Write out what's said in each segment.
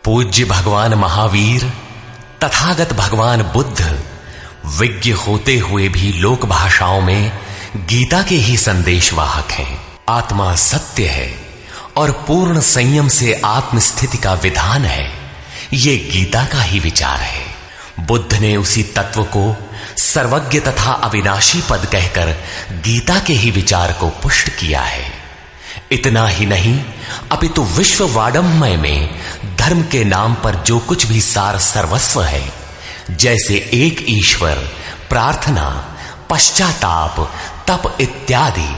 पूज्य भगवान महावीर तथागत भगवान बुद्ध विज्ञ होते हुए भी लोक भाषाओं में गीता के ही संदेशवाहक हैं। आत्मा सत्य है और पूर्ण संयम से आत्मस्थिति का विधान है, ये गीता का ही विचार है। बुद्ध ने उसी तत्व को सर्वज्ञ तथा अविनाशी पद कहकर गीता के ही विचार को पुष्ट किया है। इतना ही नहीं, अपितु विश्व वाडमय में धर्म के नाम पर जो कुछ भी सार सर्वस्व है, जैसे एक ईश्वर, प्रार्थना, पश्चाताप, तप इत्यादि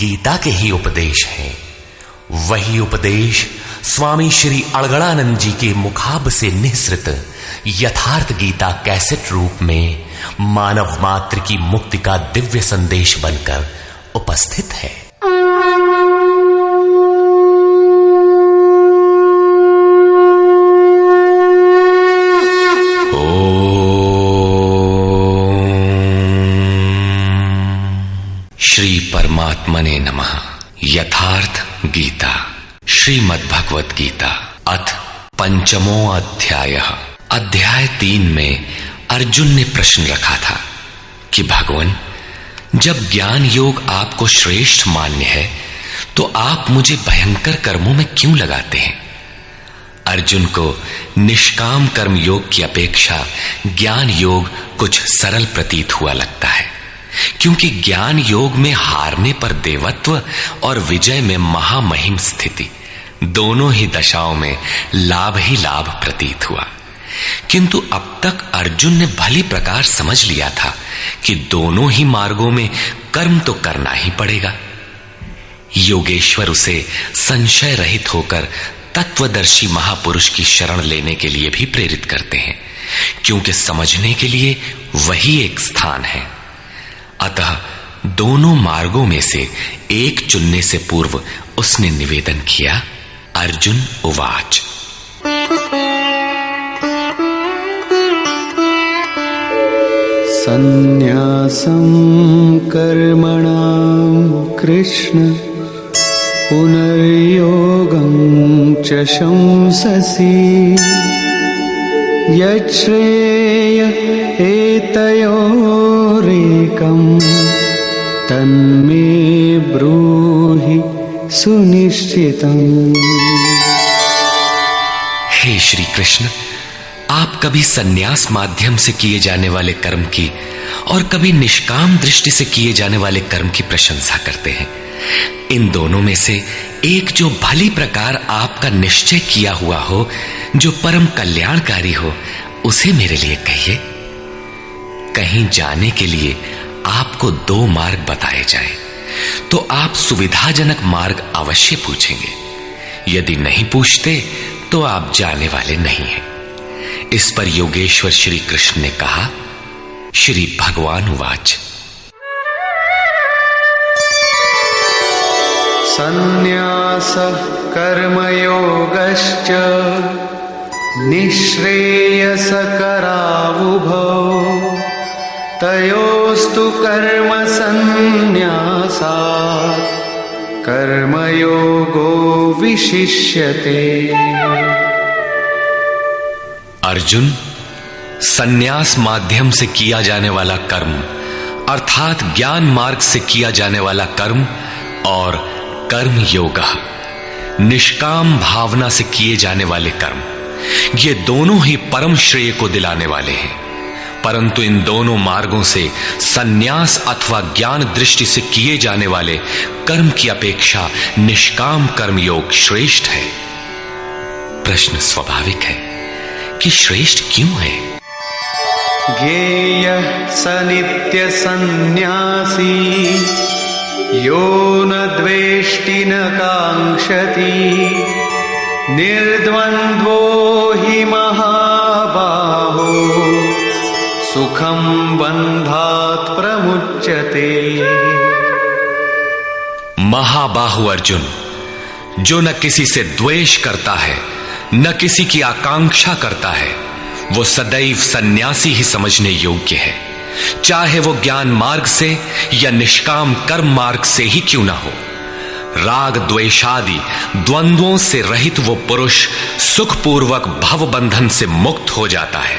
गीता के ही उपदेश हैं। वही उपदेश स्वामी श्री अड़गड़ानंद जी के मुखाब से निःसृत यथार्थ गीता कैसेट रूप में मानव मात्र की मुक्ति का दिव्य संदेश बनकर उपस्थित है। श्री परमात्मने नमः। यथार्थ गीता श्रीमद्भगवत गीता अथ पंचमो अध्यायः। अध्याय 3 में अर्जुन ने प्रश्न रखा था कि भगवान, जब ज्ञान योग आपको श्रेष्ठ मान्य है तो आप मुझे भयंकर कर्मों में क्यों लगाते हैं? अर्जुन को निष्काम कर्म योग की अपेक्षा ज्ञान योग कुछ सरल प्रतीत हुआ लगता है, क्योंकि ज्ञान योग में हारने पर देवत्व और विजय में महामहिम स्थिति, दोनों ही दशाओं में लाभ ही लाभ प्रतीत हुआ। किंतु अब तक अर्जुन ने भली प्रकार समझ लिया था कि दोनों ही मार्गों में कर्म तो करना ही पड़ेगा। योगेश्वर उसे संशय रहित होकर तत्वदर्शी महापुरुष की शरण लेने के लिए भी प्रेरित करते हैं, क्योंकि समझने के लिए वही एक स्थान है। अतः दोनों मार्गों में से एक चुनने से पूर्व उसने निवेदन किया। अर्जुन उवाच। संन्यासं कर्मणां कृष्ण पुनर्योगं च शंससि यच्छ्रेय एतयोरेकं तन्मे ब्रूहि सुनिश्चितम्। हे श्री कृष्ण, आप कभी संन्यास माध्यम से किए जाने वाले कर्म की और कभी निष्काम दृष्टि से किए जाने वाले कर्म की प्रशंसा करते हैं। इन दोनों में से एक जो भली प्रकार आपका निश्चय किया हुआ हो, जो परम कल्याणकारी हो, उसे मेरे लिए कहिए। कहीं जाने के लिए आपको 2 मार्ग बताए जाएं, तो आप सुविधाजनक मार्ग अवश्य पूछेंगे। यदि नहीं पूछते तो आप जाने वाले नहीं हैं। इस पर योगेश्वर श्री कृष्ण ने कहा। श्री भगवान उवाच। संन्यासः कर्मयोगश्च निःश्रेयसकरावुभौ तयोस्तु कर्म संन्यासात् कर्मयोगो विशिष्यते। अर्जुन, संन्यास माध्यम से किया जाने वाला कर्म अर्थात ज्ञान मार्ग से किया जाने वाला कर्म और कर्म योग, निष्काम भावना से किए जाने वाले कर्म, ये दोनों ही परम श्रेय को दिलाने वाले हैं। परंतु इन दोनों मार्गों से संन्यास अथवा ज्ञान दृष्टि से किए जाने वाले कर्म की अपेक्षा निष्काम कर्म योग श्रेष्ठ है। प्रश्न स्वाभाविक है कि श्रेष्ठ क्यों है? ज्ञेयः स नित्य सन्न्यासी यो न द्वेष्टि न कांक्षति निर्द्वन्द्वो हि महाबाहो सुखं बन्धात् प्रमुच्यते। महाबाहु अर्जुन, जो न किसी से द्वेष करता है न किसी की आकांक्षा करता है, वो सदैव सन्यासी ही समझने योग्य है, चाहे वो ज्ञान मार्ग से या निष्काम कर्म मार्ग से ही क्यों ना हो। राग द्वेषादि द्वंद्वों से रहित वो पुरुष सुखपूर्वक भव बंधन से मुक्त हो जाता है।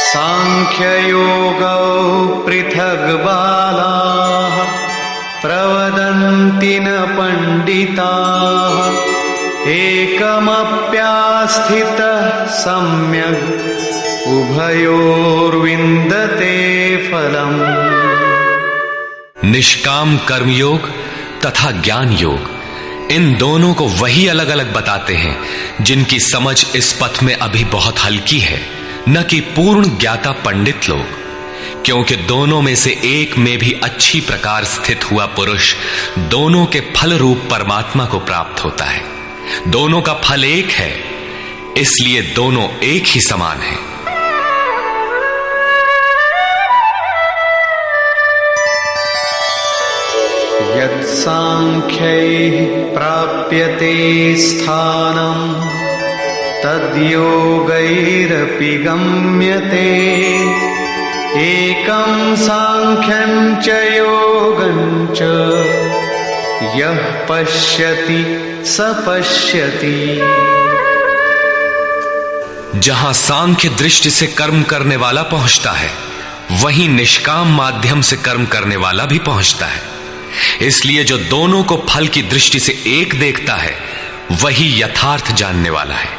सांख्ययोगौ पृथग् बालाः प्रवदन्ति न पंडिताः एकमप्यास्थितः सम्यक् उभयोर्विन्दते फलम्। निष्काम कर्मयोग तथा ज्ञान योग, इन दोनों को वही अलग अलग बताते हैं जिनकी समझ इस पथ में अभी बहुत हल्की है, न कि पूर्ण ज्ञाता पंडित लोग, क्योंकि दोनों में से एक में भी अच्छी प्रकार स्थित हुआ पुरुष दोनों के फल रूप परमात्मा को प्राप्त होता है। दोनों का फल एक है, इसलिए दोनों एक ही समान हैं। यत् सांख्यैः प्राप्यते स्थानम् तद्योगैरपि गम्यते एकं सांख्यं च योगं च यः पश्यति स पश्यति। जहां सांख्य दृष्टि से कर्म करने वाला पहुंचता है, वहीं निष्काम माध्यम से कर्म करने वाला भी पहुंचता है। इसलिए जो दोनों को फल की दृष्टि से एक देखता है, वही यथार्थ जानने वाला है।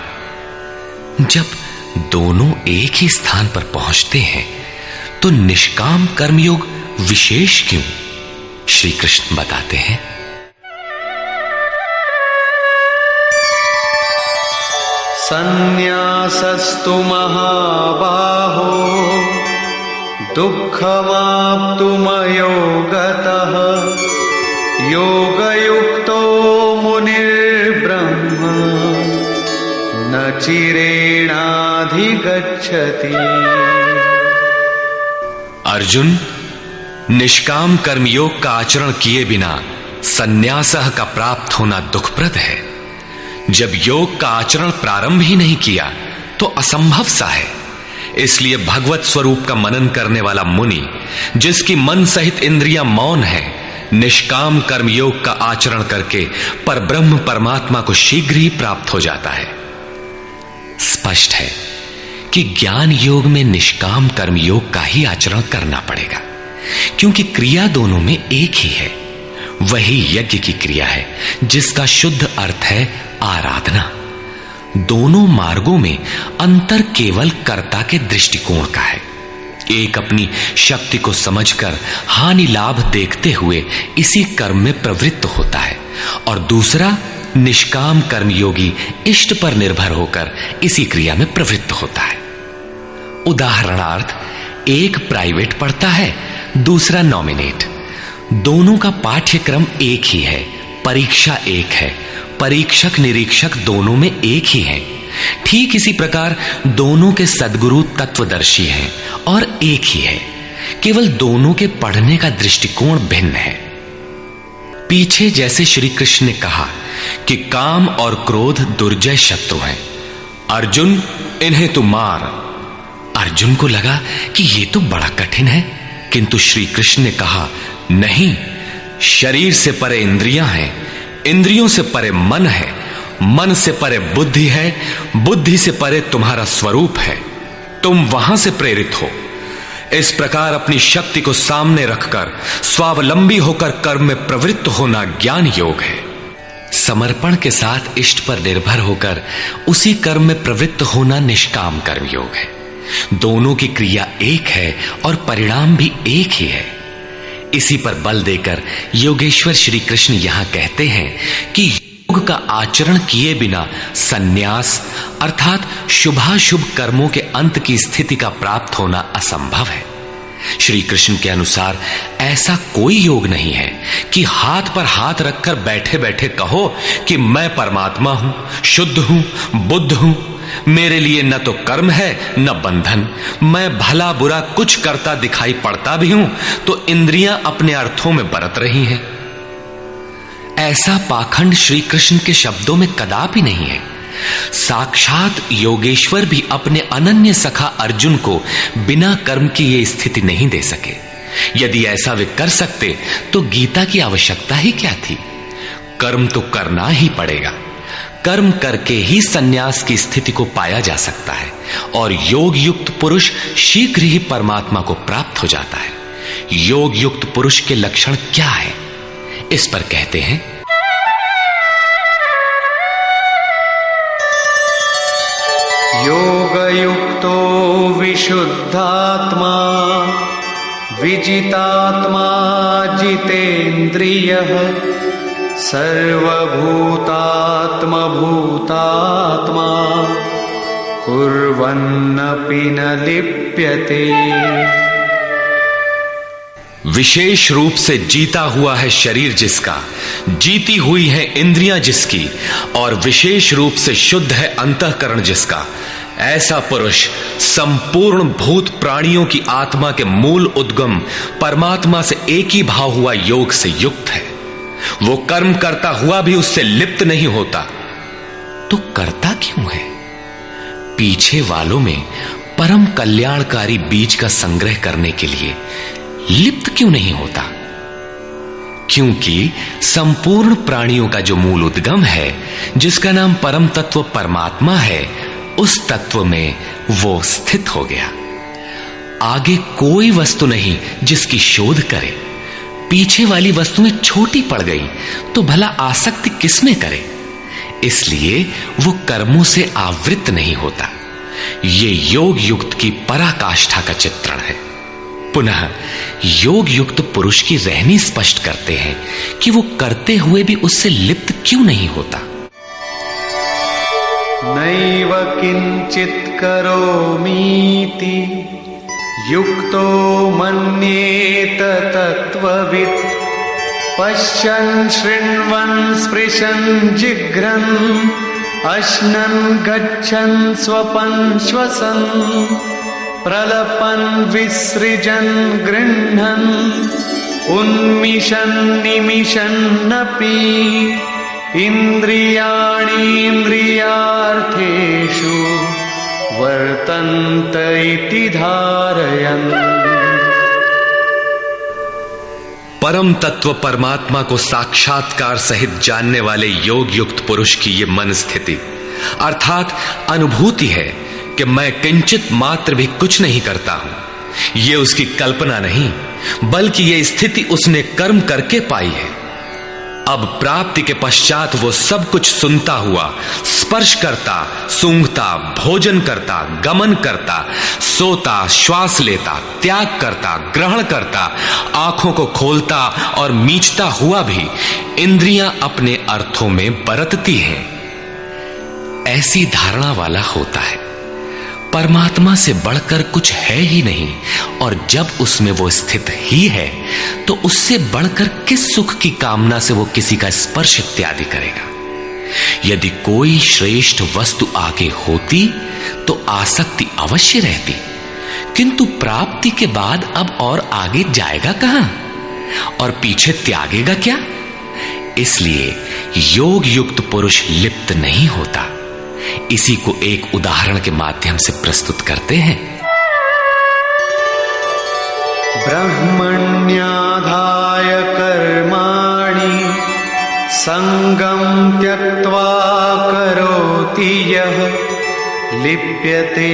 जब दोनों एक ही स्थान पर पहुंचते हैं, तो निष्काम कर्मयोग विशेष क्यों? श्री कृष्ण बताते हैं, संन्यासस्तु महाबाहो दुःखमाप्तुमयो गतः योगयुक्तो मुनिर्ब्रह्म न चिरेणाधिगच्छति। अर्जुन, निष्काम कर्मयोग का आचरण किए बिना संन्यासः का प्राप्त होना दुखप्रद है। जब योग का आचरण प्रारंभ ही नहीं किया तो असंभव सा है। इसलिए भगवत स्वरूप का मनन करने वाला मुनि, जिसकी मन सहित इंद्रियां मौन है, निष्काम कर्मयोग का आचरण करके परब्रह्म परमात्मा को शीघ्र ही प्राप्त हो जाता है। स्पष्ट है कि ज्ञान योग में निष्काम कर्मयोग का ही आचरण करना पड़ेगा, क्योंकि क्रिया दोनों में एक ही है। वही यज्ञ की क्रिया है, जिसका शुद्ध अर्थ है आराधना। दोनों मार्गों में अंतर केवल कर्ता के दृष्टिकोण का है। एक अपनी शक्ति को समझकर हानि लाभ देखते हुए इसी कर्म में प्रवृत्त होता है, और दूसरा निष्काम कर्मयोगी इष्ट पर निर्भर होकर इसी क्रिया में प्रवृत्त होता है। उदाहरणार्थ, एक प्राइवेट पढ़ता है, दूसरा नॉमिनेट। दोनों का पाठ्यक्रम एक ही है, परीक्षा एक है, परीक्षक निरीक्षक दोनों में एक ही है। ठीक इसी प्रकार दोनों के सद्गुरु तत्वदर्शी हैं और एक ही है, केवल दोनों के पढ़ने का दृष्टिकोण भिन्न है। पीछे जैसे श्री कृष्ण ने कहा कि काम और क्रोध दुर्जय शत्रु हैं, अर्जुन इन्हें तू मार। अर्जुन को लगा कि ये तो बड़ा कठिन है, किंतु श्री कृष्ण ने कहा, नहीं, शरीर से परे इंद्रियां हैं, इंद्रियों से परे मन है, मन से परे बुद्धि है, बुद्धि से परे तुम्हारा स्वरूप है। तुम वहां से प्रेरित हो। इस प्रकार अपनी शक्ति को सामने रखकर स्वावलंबी होकर कर्म में प्रवृत्त होना ज्ञान योग है। समर्पण के साथ इष्ट पर निर्भर होकर उसी कर्म में प्रवृत्त होना निष्काम कर्म योग है। दोनों की क्रिया एक है और परिणाम भी एक ही है। इसी पर बल देकर योगेश्वर श्री कृष्ण यहां कहते हैं कि योग का आचरण किए बिना सन्यास अर्थात शुभाशुभ कर्मों के अंत की स्थिति का प्राप्त होना असंभव है। श्री कृष्ण के अनुसार ऐसा कोई योग नहीं है कि हाथ पर हाथ रखकर बैठे बैठे कहो कि मैं परमात्मा हूं, शुद्ध हूं, बुद्ध हूं, मेरे लिए न तो कर्म है न बंधन, मैं भला बुरा कुछ करता दिखाई पड़ता भी हूं तो इंद्रियां अपने अर्थों में बरत रही हैं। ऐसा पाखंड श्री कृष्ण के शब्दों में कदापि नहीं है। साक्षात योगेश्वर भी अपने अनन्य सखा अर्जुन को बिना कर्म की ये स्थिति नहीं दे सके। यदि ऐसा वे कर सकते तो गीता की आवश्यकता ही क्या थी। कर्म तो करना ही पड़ेगा। कर्म करके ही सन्यास की स्थिति को पाया जा सकता है और योग युक्त पुरुष शीघ्र ही परमात्मा को प्राप्त हो जाता है। योग युक्त पुरुष के लक्षण क्या है, इस पर कहते हैं, योगयुक्तो विशुद्धात्मा विजितात्मा जितेन्द्रियः सर्वभूतात्मा भूतात्मा कुर्वन्नपि न लिप्यते। विशेष रूप से जीता हुआ है शरीर जिसका, जीती हुई है इंद्रियां जिसकी, और विशेष रूप से शुद्ध है अंतःकरण जिसका, ऐसा पुरुष संपूर्ण भूत प्राणियों की आत्मा के मूल उद्गम परमात्मा से एक ही भाव हुआ योग से युक्त है। वो कर्म करता हुआ भी उससे लिप्त नहीं होता। तो करता क्यों है? पीछे वालों में परम कल्याणकारी बीज का संग्रह करने के लिए लिप्त क्यों नहीं होता? क्योंकि संपूर्ण प्राणियों का जो मूल उद्गम है, जिसका नाम परम तत्व परमात्मा है, उस तत्व में वो स्थित हो गया। आगे कोई वस्तु नहीं जिसकी शोध करे। पीछे वाली वस्तुएं छोटी पड़ गई तो भला आसक्ति किसमें करे? इसलिए वो कर्मों से आवृत्त नहीं होता। ये योग युक्त की पराकाष्ठा का चित्रण है। पुनः योग युक्त पुरुष की रहनी स्पष्ट करते हैं कि वो करते हुए भी उससे लिप्त क्यों नहीं होता। नैव किंचित करोमीति युक्तो मन्येत तत्त्ववित् पश्यन् शृण्वन् स्पृशन् जिघ्रन् अश्नन् गच्छन् स्वपन् श्वसन् प्रलपन् विसृजन् गृह्णन् उन्मिषन् निमिषन्नपि इन्द्रियाणीन्द्रियार्थेषु वर्तन्त इति धारयन्। परम तत्व परमात्मा को साक्षात्कार सहित जानने वाले योग युक्त पुरुष की ये मन स्थिति अर्थात अनुभूति है कि मैं किंचित मात्र भी कुछ नहीं करता हूं। ये उसकी कल्पना नहीं, बल्कि ये स्थिति उसने कर्म करके पाई है। अब प्राप्ति के पश्चात वो सब कुछ सुनता हुआ, स्पर्श करता, सूंघता, भोजन करता, गमन करता, सोता, श्वास लेता, त्याग करता, ग्रहण करता, आंखों को खोलता और मीचता हुआ भी इंद्रियां अपने अर्थों में बरतती हैं। ऐसी धारणा वाला होता है परमात्मा से बढ़कर कुछ है ही नहीं, और जब उसमें वो स्थित ही है तो उससे बढ़कर किस सुख की कामना से वो किसी का स्पर्श इत्यादि करेगा। यदि कोई श्रेष्ठ वस्तु आगे होती तो आसक्ति अवश्य रहती, किंतु प्राप्ति के बाद अब और आगे जाएगा कहां और पीछे त्यागेगा क्या? इसलिए योग युक्त पुरुष लिप्त नहीं होता। इसी को एक उदाहरण के माध्यम से प्रस्तुत करते हैं। ब्रह्मण्याधाय कर्माणि संगं त्यक्त्वा करोति यः लिप्यते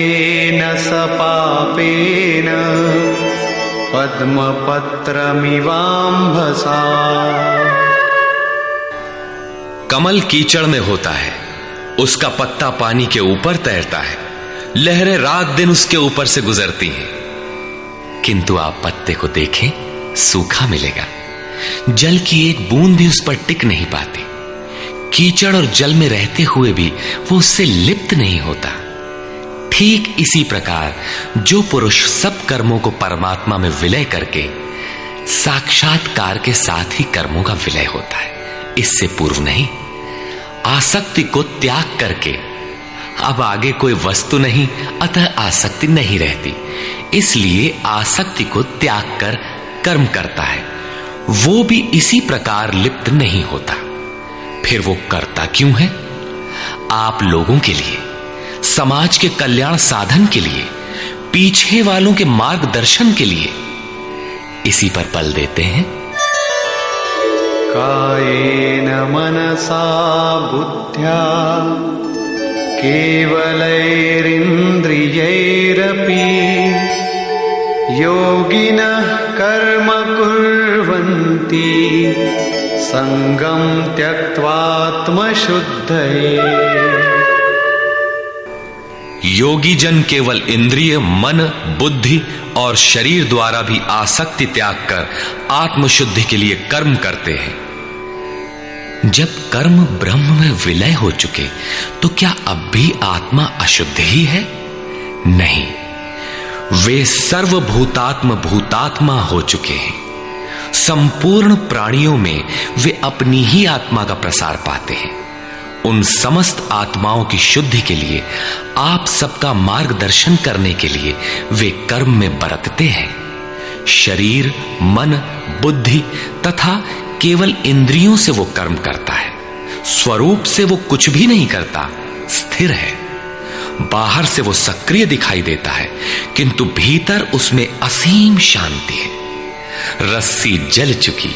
न स पापेन पद्मपत्रमिवाम्भसा। कमल कीचड़ में होता है, उसका पत्ता पानी के ऊपर तैरता है, लहरें रात दिन उसके ऊपर से गुजरती हैं, किंतु आप पत्ते को देखें, सूखा मिलेगा। जल की एक बूंद भी उस पर टिक नहीं पाती। कीचड़ और जल में रहते हुए भी वो उससे लिप्त नहीं होता। ठीक इसी प्रकार जो पुरुष सब कर्मों को परमात्मा में विलय करके साक्षात्कार के साथ ही कर्मों का विलय होता है, इससे पूर्व नहीं। आसक्ति को त्याग करके अब आगे कोई वस्तु नहीं, अतः आसक्ति नहीं रहती, इसलिए आसक्ति को त्याग कर कर्म करता है। वो भी इसी प्रकार लिप्त नहीं होता। फिर वो करता क्यों है? आप लोगों के लिए, समाज के कल्याण साधन के लिए, पीछे वालों के मार्गदर्शन के लिए इसी पर बल देते हैं। कायेन मनसा बुद्ध्या केवलैरिन्द्रियैरपि योगिनः कर्म कुर्वन्ति संगम त्यक्त्वात्मशुद्धये। योगी जन केवल इंद्रिय, मन, बुद्धि और शरीर द्वारा भी आसक्ति त्याग कर आत्मशुद्धि के लिए कर्म करते हैं। जब कर्म ब्रह्म में विलय हो चुके तो क्या अब भी आत्मा अशुद्ध ही है? नहीं, वे सर्वभूतात्म भूतात्मा हो चुके हैं। संपूर्ण प्राणियों में वे अपनी ही आत्मा का प्रसार पाते हैं। उन समस्त आत्माओं की शुद्धि के लिए, आप सबका मार्गदर्शन करने के लिए वे कर्म में बरतते हैं। शरीर, मन, बुद्धि तथा केवल इंद्रियों से वो कर्म करता है। स्वरूप से वो कुछ भी नहीं करता, स्थिर है। बाहर से वो सक्रिय दिखाई देता है, किंतु भीतर उसमें असीम शांति है। रस्सी जल चुकी,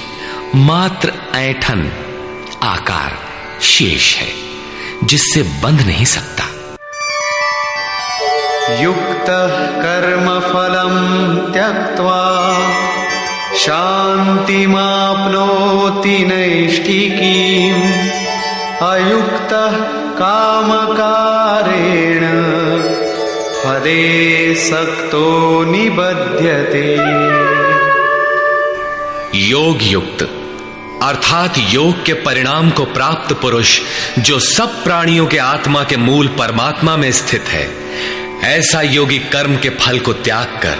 मात्र ऐंठन आकार शेष है, जिससे बंध नहीं सकता। युक्तः कर्मफलं त्यक्त्वा शान्तिमाप्नोति नैष्ठिकीम् अयुक्तः कामकारेण फले सक्तो निबध्यते। योग युक्त अर्थात योग के परिणाम को प्राप्त पुरुष जो सब प्राणियों के आत्मा के मूल परमात्मा में स्थित है, ऐसा योगी कर्म के फल को त्याग कर,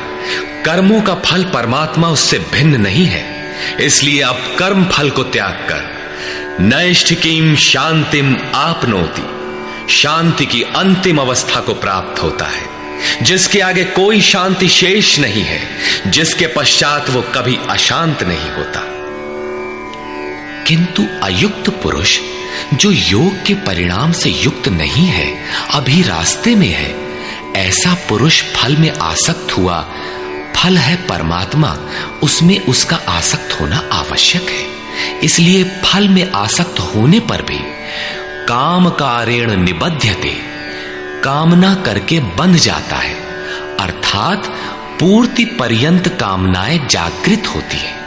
कर्मों का फल परमात्मा उससे भिन्न नहीं है, इसलिए अब कर्म फल को त्याग कर नैष्ठिकीम शांतिम आपनोति, शांति की अंतिम अवस्था को प्राप्त होता है, जिसके आगे कोई शांति शेष नहीं है, जिसके पश्चात वो कभी अशांत नहीं होता। किंतु अयुक्त पुरुष जो योग के परिणाम से युक्त नहीं है, अभी रास्ते में है, ऐसा पुरुष फल में आसक्त हुआ। फल है परमात्मा, उसमें उसका आसक्त होना आवश्यक है, इसलिए फल में आसक्त होने पर भी काम कारेण निबध्यते, कामना करके बंध जाता है, अर्थात पूर्ति पर्यंत कामनाएं जागृत होती है।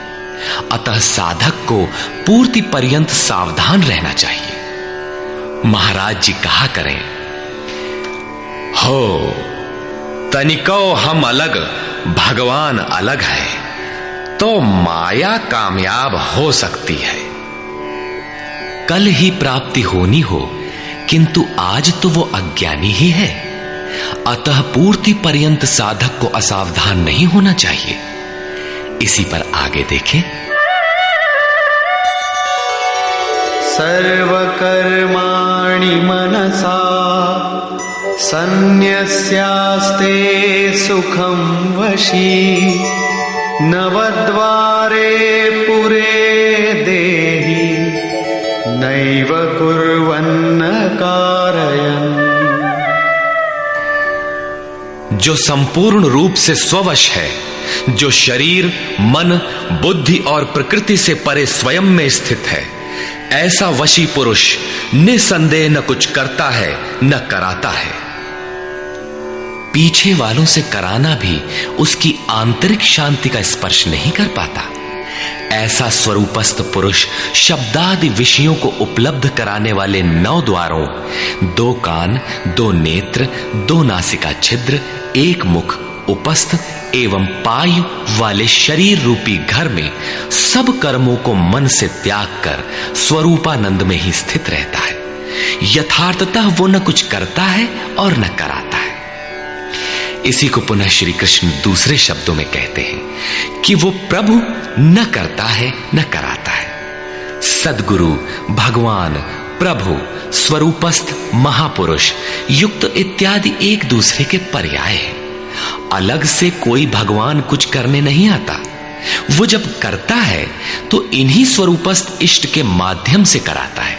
अतः साधक को पूर्ति पर्यंत सावधान रहना चाहिए। महाराज जी कहा करें, हो तनिको हम अलग, भगवान अलग है, तो माया कामयाब हो सकती है। कल ही प्राप्ति होनी हो, किंतु आज तो वो अज्ञानी ही है, अतः पूर्ति पर्यंत साधक को असावधान नहीं होना चाहिए। इसी पर आगे देखें। सर्वकर्माणि मनसा सन्न्यस्यास्ते सुखं वशी नवद्वारे पुरे देहि नैव कुर्वन्न कारयन्। जो संपूर्ण रूप से स्ववश है, जो शरीर, मन, बुद्धि और प्रकृति से परे स्वयं में स्थित है, ऐसा वशी पुरुष निसंदेह न कुछ करता है न कराता है। पीछे वालों से कराना भी उसकी आंतरिक शांति का स्पर्श नहीं कर पाता। ऐसा स्वरूपस्थ पुरुष शब्दादि विषयों को उपलब्ध कराने वाले 9 द्वारों, 2 कान, 2 नेत्र, 2 नासिका छिद्र, 1 मुख, उपस्थ एवं पायु वाले शरीर रूपी घर में सब कर्मों को मन से त्याग कर स्वरूपानंद में ही स्थित रहता है। यथार्थतः वो न कुछ करता है और न कराता है। इसी को पुनः श्री कृष्ण दूसरे शब्दों में कहते हैं कि वो प्रभु न करता है न कराता है। सद्गुरु, भगवान, प्रभु, स्वरूपस्थ, महापुरुष, युक्त इत्यादि एक दूसरे के पर्याय हैं। अलग से कोई भगवान कुछ करने नहीं आता। वो जब करता है तो इन्हीं स्वरूपस्थ इष्ट के माध्यम से कराता है।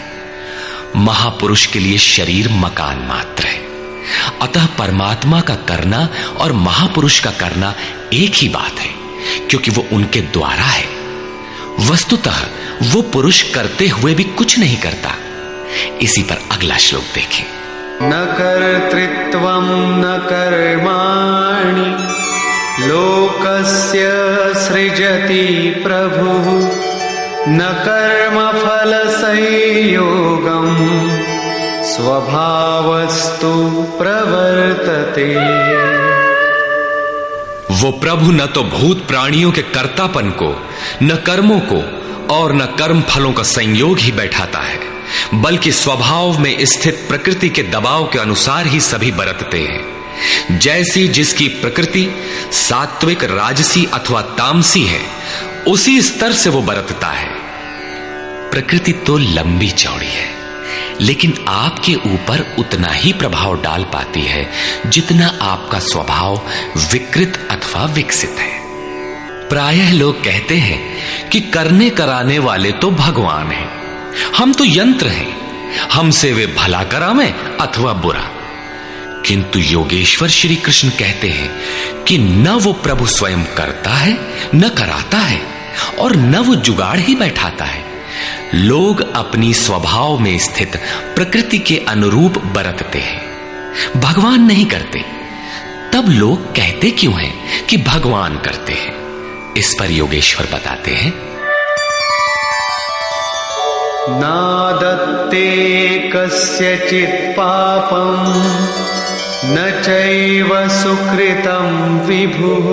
महापुरुष के लिए शरीर मकान मात्र है। अतः परमात्मा का करना और महापुरुष का करना एक ही बात है, क्योंकि वो उनके द्वारा है। वस्तुतः वो पुरुष करते हुए भी कुछ नहीं करता। इसी पर अगला श्लोक देखें। न कर्तृत्वं न कर्माणि लोकस्य सृजति प्रभुः न कर्मफल संयोगम् स्वभावस्तु प्रवर्तते। वो प्रभु न तो भूत प्राणियों के कर्तापन को, न कर्मों को और न कर्म फलों का संयोग ही बैठाता है, बल्कि स्वभाव में स्थित प्रकृति के दबाव के अनुसार ही सभी बरतते हैं। जैसी जिसकी प्रकृति सात्विक, राजसी अथवा तामसी है, उसी स्तर से वो बरतता है। प्रकृति तो लंबी चौड़ी है, लेकिन आपके ऊपर उतना ही प्रभाव डाल पाती है जितना आपका स्वभाव विकृत अथवा विकसित है। प्रायः लोग कहते हैं कि करने कराने वाले तो भगवान हैं, हम तो यंत्र हैं, हमसे वे भला करावें अथवा बुरा। किंतु योगेश्वर श्री कृष्ण कहते हैं कि न वो प्रभु स्वयं करता है, न कराता है, और न वो जुगाड़ ही बैठाता है। लोग अपनी स्वभाव में स्थित प्रकृति के अनुरूप बरतते हैं, भगवान नहीं करते। तब लोग कहते क्यों हैं कि भगवान करते हैं? इस पर योगेश्वर बताते हैं, नादत्ते कस्यचित् पापं न चैव सुकृतं विभुः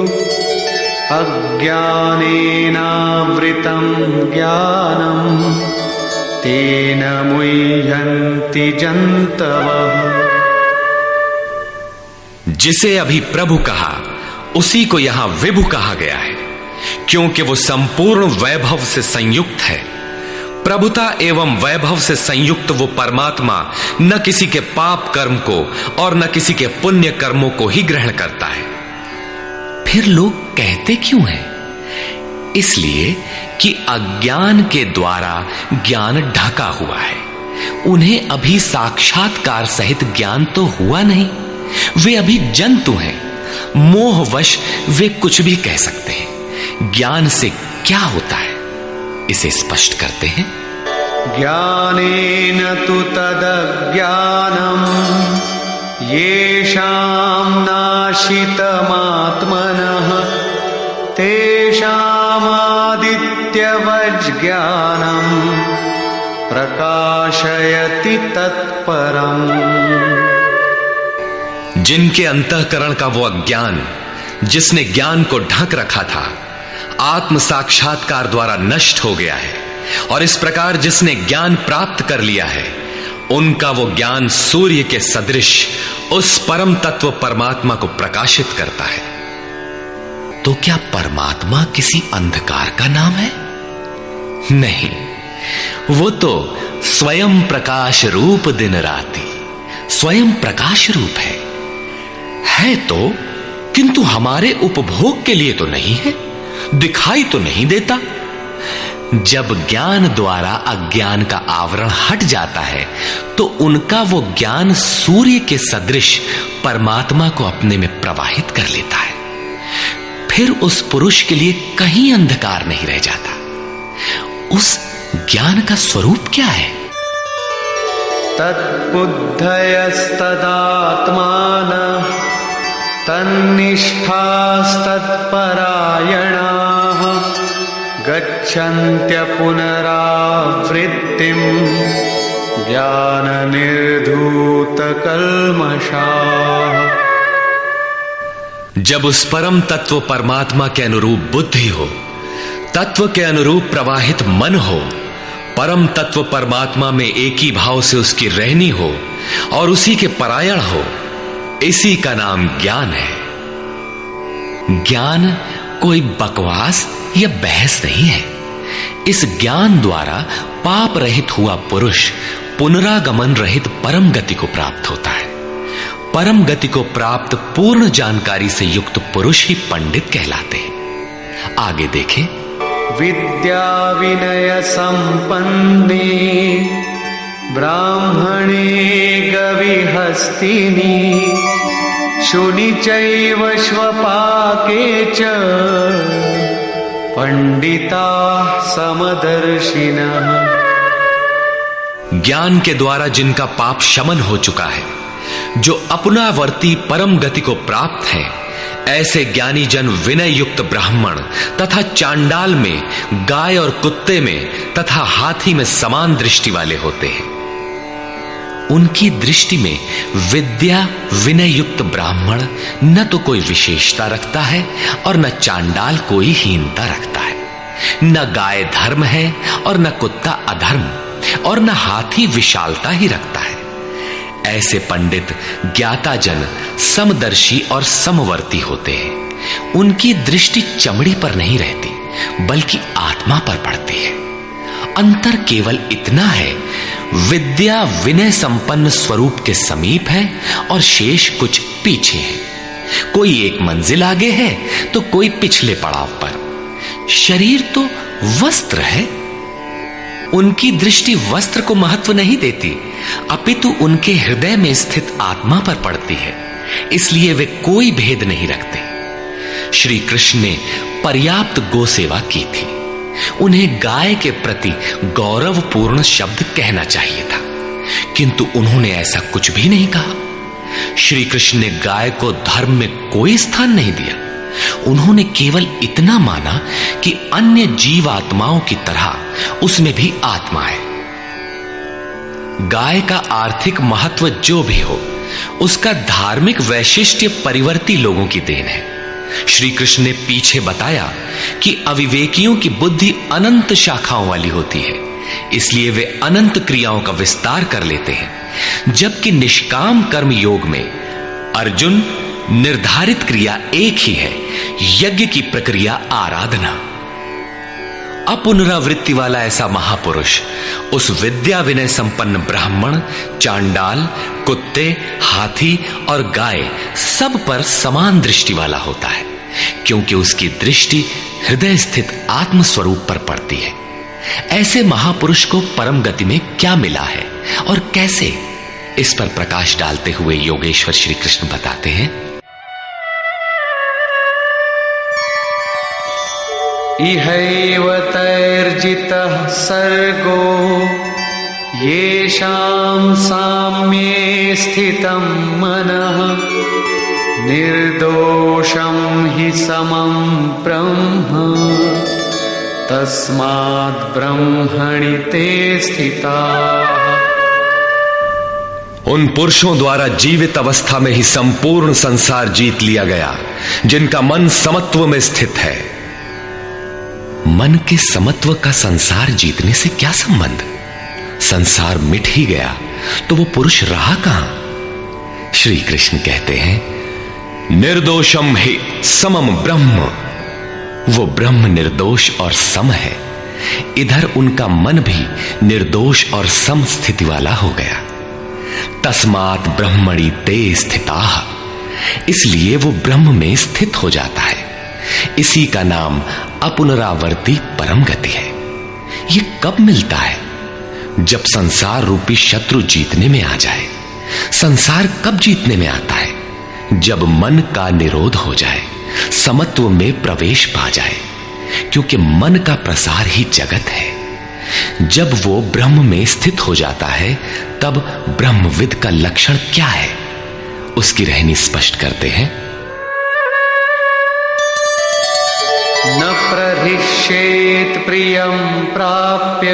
अज्ञानेनावृतं ज्ञानं तेन मुह्यन्ति जन्तवः। जिसे अभी प्रभु कहा उसी को यहां विभु कहा गया है, क्योंकि वो संपूर्ण वैभव से संयुक्त है। प्रभुता एवं वैभव से संयुक्त वो परमात्मा न किसी के पाप कर्म को और न किसी के पुण्य कर्मों को ही ग्रहण करता है। फिर लोग कहते क्यों हैं? इसलिए कि अज्ञान के द्वारा ज्ञान ढका हुआ है। उन्हें अभी साक्षात्कार सहित ज्ञान तो हुआ नहीं, वे अभी जंतु हैं। मोहवश वे कुछ भी कह सकते हैं। ज्ञान से क्या होता है, इसे स्पष्ट करते हैं। ज्ञानेन तु तदज्ञानम् येषां नाशितमात्मनः तेषामादित्यवज्ज्ञानम् प्रकाशयति तत्परम्। जिनके अंतःकरण का वो अज्ञान, जिसने ज्ञान को ढक रखा था, आत्म साक्षात्कार द्वारा नष्ट हो गया है, और इस प्रकार जिसने ज्ञान प्राप्त कर लिया है, उनका वो ज्ञान सूर्य के सदृश उस परम तत्व परमात्मा को प्रकाशित करता है। तो क्या परमात्मा किसी अंधकार का नाम है? नहीं, वो तो स्वयं प्रकाश रूप दिन राति, स्वयं प्रकाश रूप है तो, किंतु हमारे उपभोग के लिए तो नहीं है, दिखाई तो नहीं देता। जब ज्ञान द्वारा अज्ञान का आवरण हट जाता है तो उनका वो ज्ञान सूर्य के सदृश परमात्मा को अपने में प्रवाहित कर लेता है। फिर उस पुरुष के लिए कहीं अंधकार नहीं रह जाता। उस ज्ञान का स्वरूप क्या है? तद्बुद्धयस्तदात्मानः तन्निष्ठास्तत्परायणाः गच्छन्त्य पुनरावृत्तिं ज्ञाननिर्धूतकल्मषाः। जब उस परम तत्व परमात्मा के अनुरूप बुद्धि हो, तत्व के अनुरूप प्रवाहित मन हो, परम तत्व परमात्मा में एक ही भाव से उसकी रहनी हो और उसी के परायण हो, इसी का नाम ज्ञान है। ज्ञान कोई बकवास या बहस नहीं है। इस ज्ञान द्वारा पाप रहित हुआ पुरुष पुनरागमन रहित परम गति को प्राप्त होता है। परम गति को प्राप्त पूर्ण जानकारी से युक्त पुरुष ही पंडित कहलाते हैं। आगे देखें। विद्या विनय संपन्ने ब्राह्मणे हस्तिनी शुनि चैव श्वपाके च पंडिता समदर्शिनः। ज्ञान के द्वारा जिनका पाप शमन हो चुका है, जो अपनावर्ती परम गति को प्राप्त है, ऐसे ज्ञानी जन विनय युक्त ब्राह्मण तथा चांडाल में, गाय और कुत्ते में तथा हाथी में समान दृष्टि वाले होते हैं। उनकी दृष्टि में विद्या विनय युक्त ब्राह्मण न तो कोई विशेषता रखता है और न चांडाल कोई हीनता रखता है। न गाय धर्म है और न कुत्ता अधर्म, और न हाथी विशालता ही रखता है। ऐसे पंडित ज्ञाता जन समदर्शी और समवर्ती होते हैं। उनकी दृष्टि चमड़ी पर नहीं रहती बल्कि आत्मा पर पड़ती है। अंतर केवल इतना है, विद्या विनय संपन्न स्वरूप के समीप है और शेष कुछ पीछे है। कोई एक मंजिल आगे है तो कोई पिछले पड़ाव पर। शरीर तो वस्त्र है। उनकी दृष्टि वस्त्र को महत्व नहीं देती, अपितु उनके हृदय में स्थित आत्मा पर पड़ती है। इसलिए वे कोई भेद नहीं रखते। श्री कृष्ण ने पर्याप्त गो सेवा की थी। उन्हें गाय के प्रति गौरवपूर्ण शब्द कहना चाहिए था, किंतु उन्होंने ऐसा कुछ भी नहीं कहा। श्री कृष्ण ने गाय को धर्म में कोई स्थान नहीं दिया। उन्होंने केवल इतना माना कि अन्य जीवात्माओं की तरह उसमें भी आत्मा है। गाय का आर्थिक महत्व जो भी हो, उसका धार्मिक वैशिष्ट्य परिवर्ती लोगों की देन है। श्री कृष्ण ने पीछे बताया कि अविवेकियों की बुद्धि अनंत शाखाओं वाली होती है, इसलिए वे अनंत क्रियाओं का विस्तार कर लेते हैं। जबकि निष्काम कर्म योग में अर्जुन निर्धारित क्रिया एक ही है, यज्ञ की प्रक्रिया आराधना। अपुनरावृत्ति वाला ऐसा महापुरुष उस विद्या विनय संपन्न ब्राह्मण, चांडाल, कुत्ते, हाथी और गाय सब पर समान दृष्टि वाला होता है, क्योंकि उसकी दृष्टि हृदय स्थित आत्म स्वरूप पर पड़ती है। ऐसे महापुरुष को परम गति में क्या मिला है और कैसे, इस पर प्रकाश डालते हुए योगेश्वर श्री कृष्ण बताते हैं। इहैव तैर्जितः सर्गो येषां साम्ये स्थितं मनः निर्दोषं हि समं ब्रह्म तस्माद् ब्रह्मणि ते स्थिताः। उन पुरुषों द्वारा जीवित अवस्था में ही संपूर्ण संसार जीत लिया गया, जिनका मन समत्व में स्थित है। मन के समत्व का संसार जीतने से क्या संबंध? संसार मिट ही गया तो वो पुरुष रहा कहां? श्री कृष्ण कहते हैं, निर्दोषम हि समम ब्रह्म। वो ब्रह्म निर्दोष और सम है। इधर उनका मन भी निर्दोष और सम स्थिति वाला हो गया। तस्मात् ब्रह्मणि ते स्थिताः, इसलिए वो ब्रह्म में स्थित हो जाता है। इसी का नाम अपुनरावर्ती परम गति है। ये कब मिलता है? जब संसार रूपी शत्रु जीतने में आ जाए। संसार कब जीतने में आता है? जब मन का निरोध हो जाए, समत्व में प्रवेश पा जाए, क्योंकि मन का प्रसार ही जगत है। जब वो ब्रह्म में स्थित हो जाता है, तब ब्रह्मविद का लक्षण क्या है, उसकी रहनी स्पष्ट करते हैं। न प्रहिष्येत् प्रियं प्राप्य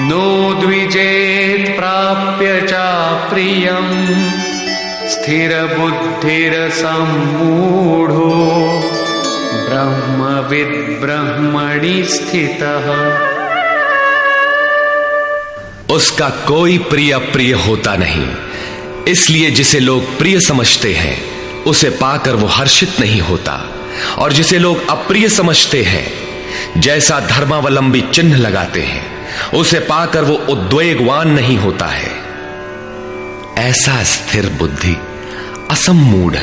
नो द्विजेत् प्राप्य चाप्रियं स्थिरबुद्धिरसम्मूढो ब्रह्मविद् ब्रह्मणि स्थितः। उसका कोई प्रिय अप्रिय होता नहीं, इसलिए जिसे लोग प्रिय समझते हैं उसे पाकर वो हर्षित नहीं होता, और जिसे लोग अप्रिय समझते हैं, जैसा धर्मावलंबी चिन्ह लगाते हैं, उसे पाकर वो उद्वेगवान नहीं होता है। ऐसा स्थिर बुद्धि, असम्मूढ़,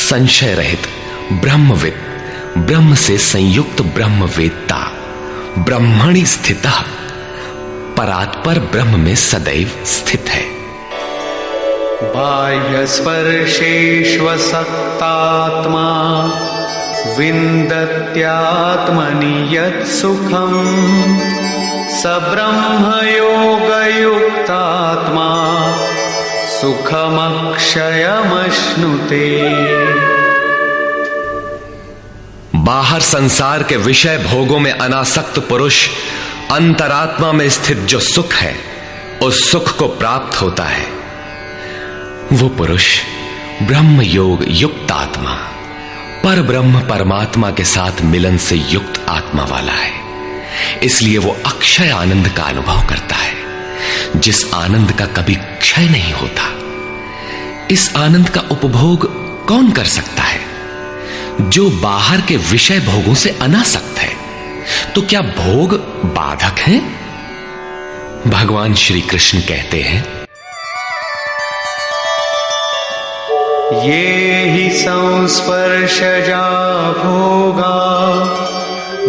संशय रहित ब्रह्मविद, ब्रह्म से संयुक्त ब्रह्मवेत्ता, ब्रह्मणि स्थितः, परात्पर ब्रह्म में सदैव स्थित है। बाह्यस्पर्शेष्वसक्तात्मा विन्दत्यात्मनि यत्सुखम् स ब्रह्मयोगयुक्तात्मा सुखमक्षयमश्नुते। बाहर संसार के विषय भोगों में अनासक्त पुरुष अंतरात्मा में स्थित जो सुख है उस सुख को प्राप्त होता है। वो पुरुष ब्रह्म योग युक्त आत्मा, पर ब्रह्म परमात्मा के साथ मिलन से युक्त आत्मा वाला है। इसलिए वो अक्षय आनंद का अनुभव करता है, जिस आनंद का कभी क्षय नहीं होता। इस आनंद का उपभोग कौन कर सकता है? जो बाहर के विषय भोगों से अनासक्त है। तो क्या भोग बाधक हैं? भगवान श्री कृष्ण कहते हैं, ये हि संस्पर्शजा भोगा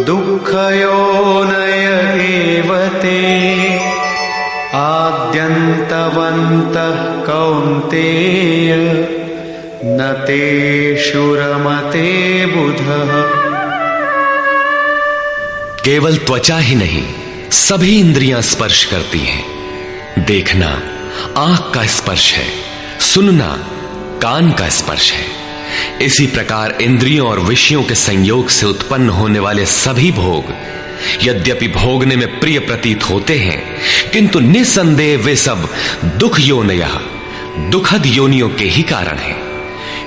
दुःखयोनय एव ते आद्यन्तवन्तः कौन्तेय न तेषु रमते बुधः। केवल त्वचा ही नहीं, सभी इंद्रियां स्पर्श करती हैं। देखना आंख का स्पर्श है, सुनना कान का स्पर्श है। इसी प्रकार इंद्रियों और विषयों के संयोग से उत्पन्न होने वाले सभी भोग यद्यपि भोगने में प्रिय प्रतीत होते हैं, किंतु निसंदेह वे सब दुख योनयः, दुखद योनियों के ही कारण है।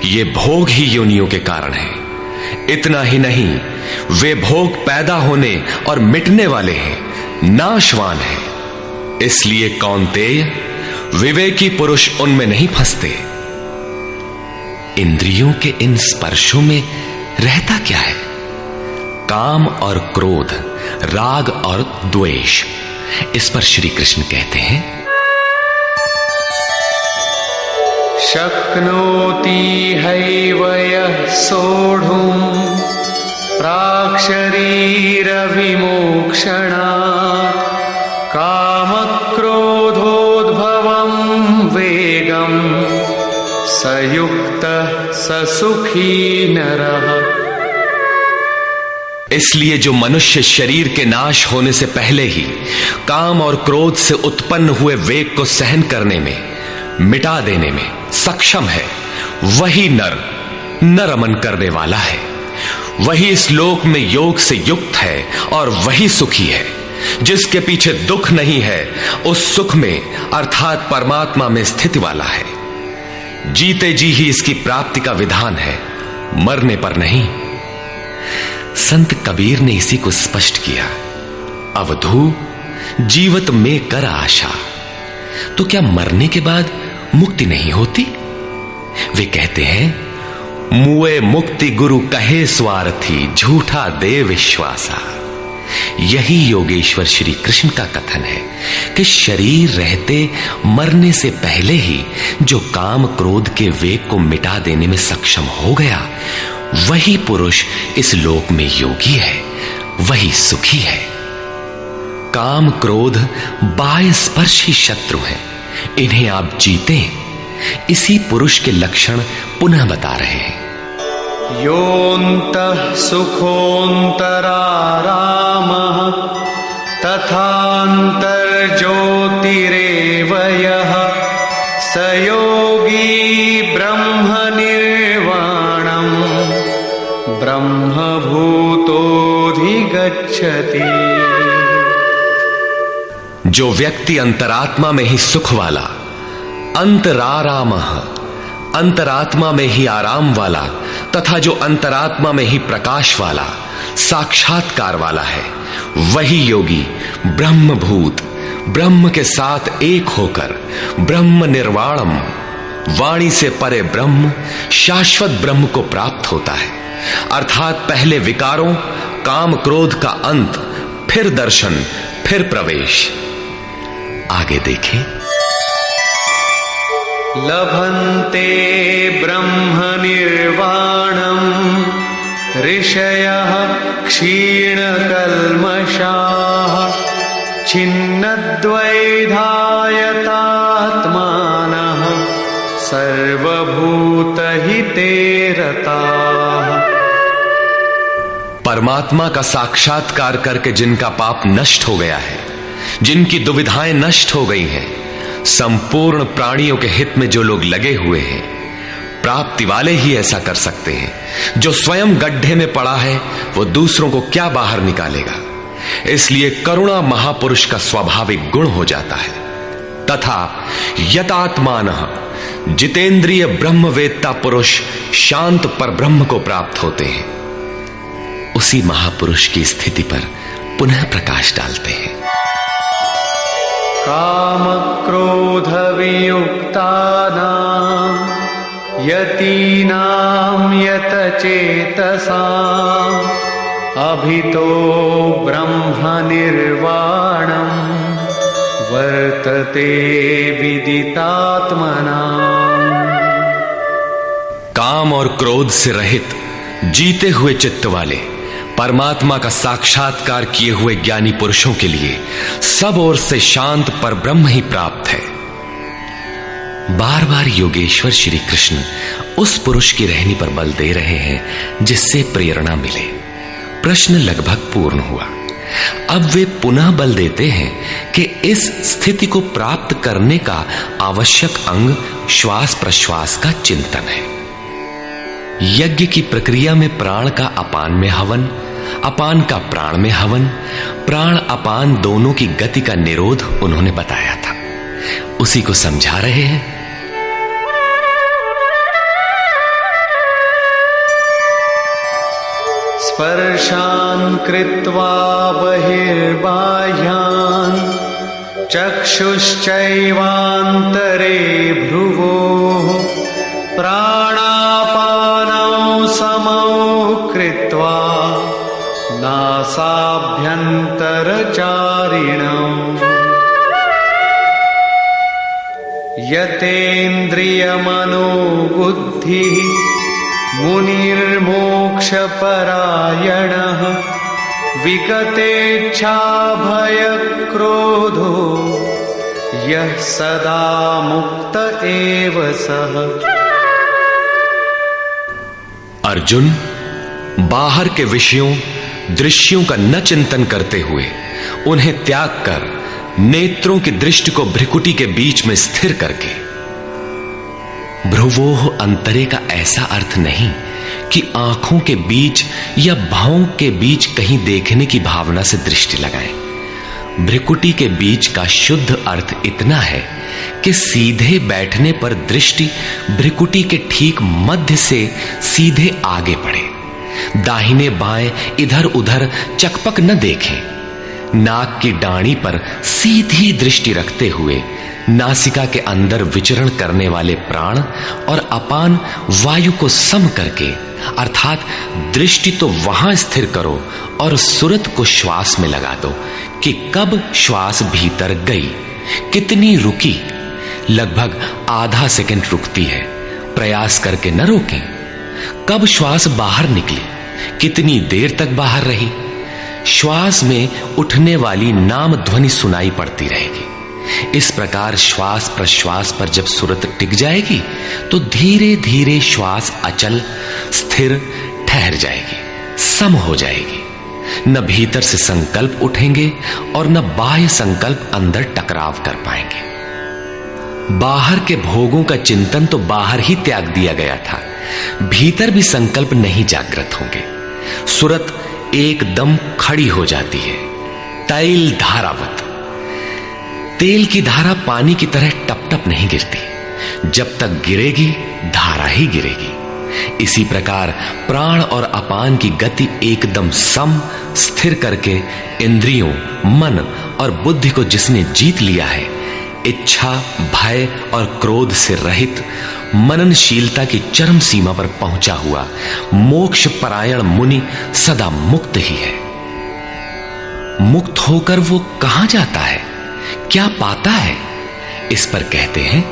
ये भोग ही योनियों के कारण है। इतना ही नहीं, वे भोग पैदा होने और मिटने वाले हैं, नाशवान है। इसलिए कौन्तेय, विवेकी पुरुष उनमें नहीं फंसते। इंद्रियों के इन स्पर्शों में रहता क्या है? काम और क्रोध, राग और द्वेष। इस पर श्री कृष्ण कहते हैं, शक्नोति हैव यः सोढुम् प्राक्शरीरविमोक्षणात् कामक्रोधोद्भवं वेगम् स युक्तः स सुखी नरः। इसलिए जो मनुष्य शरीर के नाश होने से पहले ही काम और क्रोध से उत्पन्न हुए वेग को सहन करने में, मिटा देने में सक्षम है, वही नर रमन करने वाला है। वही इस लोक में योग से युक्त है और वही सुखी है। जिसके पीछे दुख नहीं है, उस सुख में अर्थात परमात्मा में स्थिति वाला है। जीते जी ही इसकी प्राप्ति का विधान है, मरने पर नहीं। संत कबीर ने इसी को स्पष्ट किया, अवधू जीवत में कर आशा। तो क्या मरने के बाद मुक्ति नहीं होती? वे कहते हैं, मुए मुक्ति गुरु कहे स्वार्थी, झूठा दे विश्वासा। यही योगेश्वर श्री कृष्ण का कथन है कि शरीर रहते मरने से पहले ही जो काम क्रोध के वेग को मिटा देने में सक्षम हो गया, वही पुरुष इस लोक में योगी है, वही सुखी है। काम क्रोध बाह्य स्पर्श ही शत्रु है, इन्हें आप जीते। इसी पुरुष के लक्षण पुनः बता रहे हैं, योऽन्तः सुखोऽन्तरारामः तथान्तर्ज्योतिरेव यः स योगी ब्रह्मनिर्वाणम् ब्रह्मभूतोऽधिगच्छति। जो व्यक्ति अंतरात्मा में ही सुख वाला, अंतरारामः, अंतरात्मा में ही आराम वाला, तथा जो अंतरात्मा में ही प्रकाश वाला, साक्षात्कार वाला है, वही योगी ब्रह्मभूत, ब्रह्म के साथ एक होकर ब्रह्म निर्वाणम, वाणी से परे ब्रह्म, शाश्वत ब्रह्म को प्राप्त होता है। अर्थात पहले विकारों, काम क्रोध का अंत, फिर दर्शन, फिर प्रवेश। आगे देखें, लभन्ते ब्रह्मनिर्वाणम् ऋषयः क्षीणकल्मषाः छिन्नद्वैधायतात्मानः सर्वभूतहिते रताः। परमात्मा का साक्षात्कार करके जिनका पाप नष्ट हो गया है, जिनकी दुविधाएं नष्ट हो गई हैं, संपूर्ण प्राणियों के हित में जो लोग लगे हुए हैं, प्राप्ति वाले ही ऐसा कर सकते हैं। जो स्वयं गड्ढे में पड़ा है वो दूसरों को क्या बाहर निकालेगा। इसलिए करुणा महापुरुष का स्वाभाविक गुण हो जाता है। तथा यतात्मानः जितेंद्रिय ब्रह्मवेत्ता पुरुष शांत पर ब्रह्म को प्राप्त होते हैं। उसी महापुरुष की स्थिति पर पुनः प्रकाश डालते हैं। काम क्रोध वियुक्तानां यतीनां यतचेतसाम् अभितो ब्रह्म निर्वाणं वर्तते विदितात्मनाम्। काम और क्रोध से रहित जीते हुए चित्त वाले परमात्मा का साक्षात्कार किए हुए ज्ञानी पुरुषों के लिए सब ओर से शांत पर ब्रह्म ही प्राप्त है। बार बार योगेश्वर श्री कृष्ण उस पुरुष की रहनी पर बल दे रहे हैं जिससे प्रेरणा मिले। प्रश्न लगभग पूर्ण हुआ। अब वे पुनः बल देते हैं कि इस स्थिति को प्राप्त करने का आवश्यक अंग श्वास प्रश्वास का चिंतन है। यज्ञ की प्रक्रिया में प्राण का अपान में हवन, अपान का प्राण में हवन, प्राण अपान दोनों की गति का निरोध उन्होंने बताया था। उसी को समझा रहे हैं। स्पर्शान् कृत्वा बहिर्बाह्यान् चक्षुश्चैवान्तरे भ्रुवोः प्राणापानौ समौ कृत्वा नासाभ्यन्तरचारिणौ यतेन्द्रियमनोबुद्धिः मुनिर्मोक्षपरायणः विगतेच्छाभयक्रोधो यः सदा मुक्त एव सः। अर्जुन, बाहर के विषयों दृश्यों का न चिंतन करते हुए उन्हें त्याग कर नेत्रों की दृष्टि को भ्रिकुटी के बीच में स्थिर करके, भ्रुवोः अंतरे का ऐसा अर्थ नहीं कि आंखों के बीच या भावों के बीच कहीं देखने की भावना से दृष्टि लगाएं। भ्रिकुटी के बीच का शुद्ध अर्थ इतना है कि सीधे बैठने पर दृष्टि भ्रिकुटी के ठीक मध्य से सीधे आगे बढ़े। दाहिने बाएं इधर उधर चकपक न देखें। नाक की डाणी पर सीधी दृष्टि रखते हुए नासिका के अंदर विचरण करने वाले प्राण और अपान वायु को सम करके, अर्थात दृष्टि तो वहां स्थिर करो और सुरत को श्वास में लगा दो कि कब श्वास भीतर गई, कितनी रुकी। लगभग आधा सेकंड रुकती है, प्रयास करके न रोकें। कब श्वास बाहर निकली, कितनी देर तक बाहर रही। श्वास में उठने वाली नाम ध्वनि सुनाई पड़ती रहेगी। इस प्रकार श्वास प्रश्वास पर जब सुरत टिक जाएगी तो धीरे धीरे श्वास अचल स्थिर ठहर जाएगी, सम हो जाएगी। न भीतर से संकल्प उठेंगे और न बाह्य संकल्प अंदर टकराव कर पाएंगे। बाहर के भोगों का चिंतन तो बाहर ही त्याग दिया गया था, भीतर भी संकल्प नहीं जागृत होंगे। सुरत एकदम खड़ी हो जाती है, तैल धारावत। तेल की धारा पानी की तरह टप टप नहीं गिरती, जब तक गिरेगी धारा ही गिरेगी। इसी प्रकार प्राण और अपान की गति एकदम सम स्थिर करके इंद्रियों, मन और बुद्धि को जिसने जीत लिया है, इच्छा, भय और क्रोध से रहित, मननशीलता की चरम सीमा पर पहुंचा हुआ मोक्ष परायण मुनि सदा मुक्त ही है। मुक्त होकर वो कहां जाता है, क्या पाता है, इस पर कहते हैं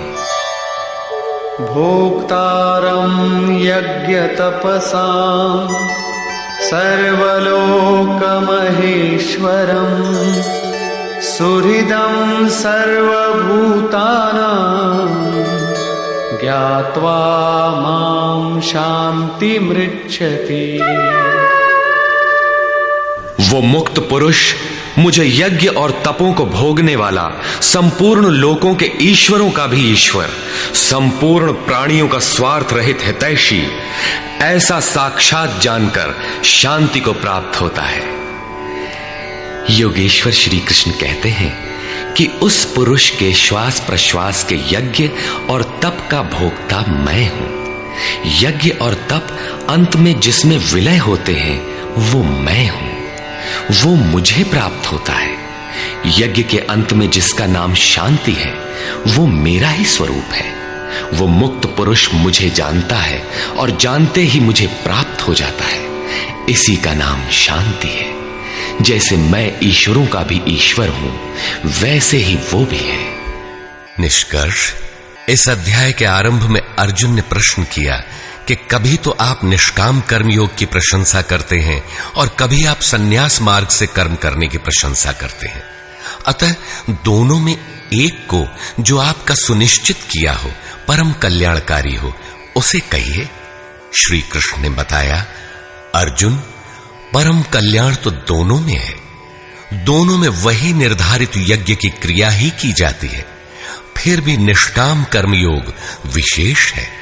भोक्तारं यज्ञ तपसां सर्वलोकमहेश्वरं सुहृदं सर्वभूतानां ज्ञात्वा मां शान्तिमृच्छति। वो मुक्त पुरुष मुझे यज्ञ और तपों को भोगने वाला, संपूर्ण लोकों के ईश्वरों का भी ईश्वर, संपूर्ण प्राणियों का स्वार्थ रहित हितैषी, ऐसा साक्षात जानकर शांति को प्राप्त होता है। योगेश्वर श्री कृष्ण कहते हैं कि उस पुरुष के श्वास प्रश्वास के यज्ञ और तप का भोक्ता मैं हूं। यज्ञ और तप अंत में जिसमें विलय होते हैं वो मैं हूं, वो मुझे प्राप्त होता है। यज्ञ के अंत में जिसका नाम शांति है वो मेरा ही स्वरूप है। वो मुक्त पुरुष मुझे जानता है और जानते ही मुझे प्राप्त हो जाता है। इसी का नाम शांति है। जैसे मैं ईश्वरों का भी ईश्वर हूं, वैसे ही वो भी है। निष्कर्ष, इस अध्याय के आरंभ में अर्जुन ने प्रश्न किया कि कभी तो आप निष्काम कर्म योग की प्रशंसा करते हैं और कभी आप संन्यास मार्ग से कर्म करने की प्रशंसा करते हैं। अतः दोनों में एक को जो आपका सुनिश्चित किया हो, परम कल्याणकारी हो, उसे कहिए। श्री कृष्ण ने बताया, अर्जुन, परम कल्याण तो दोनों में है। दोनों में वही निर्धारित यज्ञ की क्रिया ही की जाती है। फिर भी निष्काम कर्मयोग विशेष है।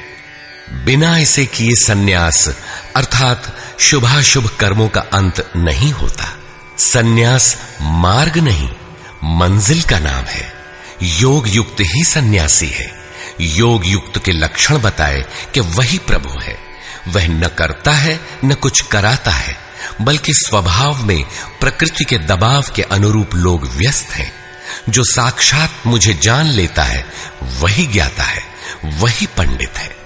बिना इसे किए सन्यास अर्थात शुभाशुभ कर्मों का अंत नहीं होता। सन्यास मार्ग नहीं, मंजिल का नाम है। योग युक्त ही सन्यासी है। योग युक्त के लक्षण बताए कि वही प्रभु है। वह न करता है न कुछ कराता है, बल्कि स्वभाव में प्रकृति के दबाव के अनुरूप लोग व्यस्त हैं। जो साक्षात मुझे जान लेता है वही ज्ञाता है, वही पंडित है।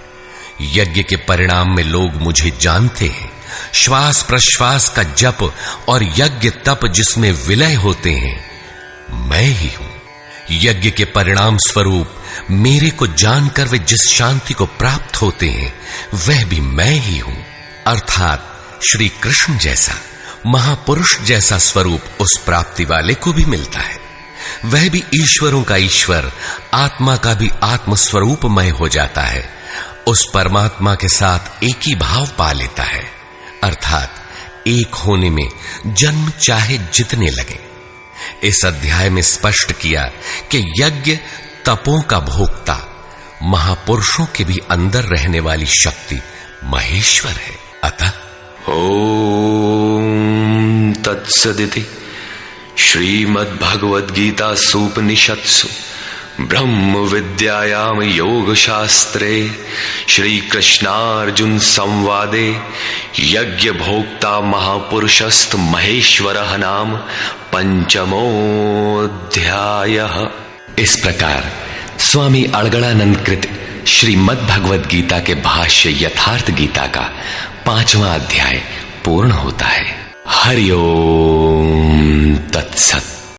यज्ञ के परिणाम में लोग मुझे जानते हैं। श्वास प्रश्वास का जप और यज्ञ तप जिसमें विलय होते हैं, मैं ही हूं। यज्ञ के परिणाम स्वरूप मेरे को जानकर वे जिस शांति को प्राप्त होते हैं, वह भी मैं ही हूं। अर्थात श्री कृष्ण जैसा महापुरुष जैसा स्वरूप उस प्राप्ति वाले को भी मिलता है। वह भी ईश्वरों का ईश्वर, आत्मा का भी आत्म स्वरूपमय हो जाता है। उस परमात्मा के साथ एक ही भाव पा लेता है। अर्थात एक होने में जन्म चाहे जितने लगे। इस अध्याय में स्पष्ट किया कि यज्ञ तपों का भोक्ता महापुरुषों के भी अंदर रहने वाली शक्ति महेश्वर है। अतः ओम तत्सदिति श्रीमद्भगवद्गीता सूपनिषत्सु ब्रह्म विद्यायाम योग शास्त्रे श्री कृष्णार्जुन संवादे यज्ञ भोक्ता महापुरुषस्त महेश्वरः नाम पंचमोऽध्यायः। इस प्रकार स्वामी अड़गड़ानंद कृत श्रीमद् भगवद गीता के भाष्य यथार्थ गीता का 5वां अध्याय पूर्ण होता है। हरि ओम तत्सत।